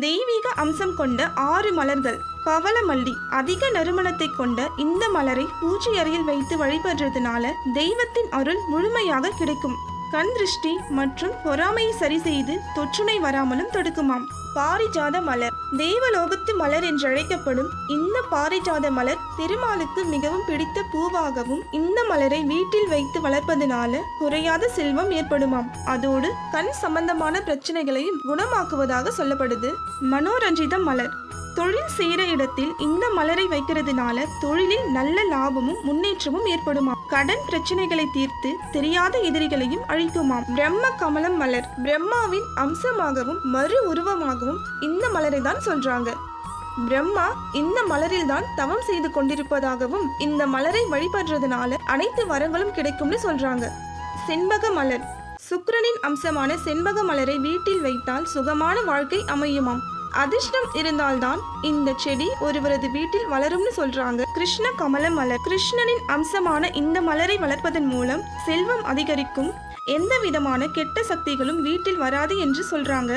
தெய்வீக அம்சம் கொண்ட 6 மலர்கள். பவளமல்லி. அதிக நறுமணத்தை கொண்ட இந்த மலரை பூஜை அறையில் வைத்து வழிபடுறதுனால தெய்வத்தின் அருள் முழுமையாக கிடைக்கும். கண் திருஷ்டி மற்றும் பொறாமையை சரி செய்து தொற்றுநோய் வராமலும் தடுக்குமாம். பாரிஜாத மலர். தேவலோகத்து மலர் என்றழைக்கப்படும் இந்த பாரிஜாத மலர் திருமாலுக்கு மிகவும் பிடித்த பூவாகவும் இந்த மலரை வீட்டில் வைத்து வளர்ப்பதனால குறையாத செல்வம் ஏற்படுமாம். அதோடு கண் சம்பந்தமான பிரச்சனைகளையும் குணமாக்குவதாக சொல்லப்படுது. மனோரஞ்சித மலர். தொழில் செய்கிற இடத்தில் இந்த மலரை வைக்கிறதுனால தொழிலில் நல்ல லாபமும் முன்னேற்றமும் ஏற்படுமாம். கடன் பிரச்சனைகளை தீர்த்து தெரியாத எதிரிகளையும் அழிக்குமாம். பிரம்ம கமலம் மலர். பிரம்மாவின் அம்சமாகவும் மறு உருவமாகவும் இந்த மலரை தான் சொல்றாங்க. பிரம்மா இந்த மலரில் தான் தவம் செய்து கொண்டிருப்பதாகவும் இந்த மலரை வழிபடுறதுனால அனைத்து வரங்களும் கிடைக்கும்னு சொல்றாங்க. செண்பக மலர். சுக்கிரனின் அம்சமான செண்பக மலரை வீட்டில் வைத்தால் சுகமான வாழ்க்கை அமையுமாம். அதிர்ஷ்டம் இருந்தால்தான் இந்த செடி ஒருவரது வீட்டில் வளரும்னு சொல்றாங்க. கிருஷ்ண கமல மலர். கிருஷ்ணனின் அம்சமான இந்த மலரை வளர்ப்பதன் மூலம் செல்வம் அதிகரிக்கும். எந்த விதமான கெட்ட சக்திகளும் வீட்டில் வராது என்று சொல்றாங்க.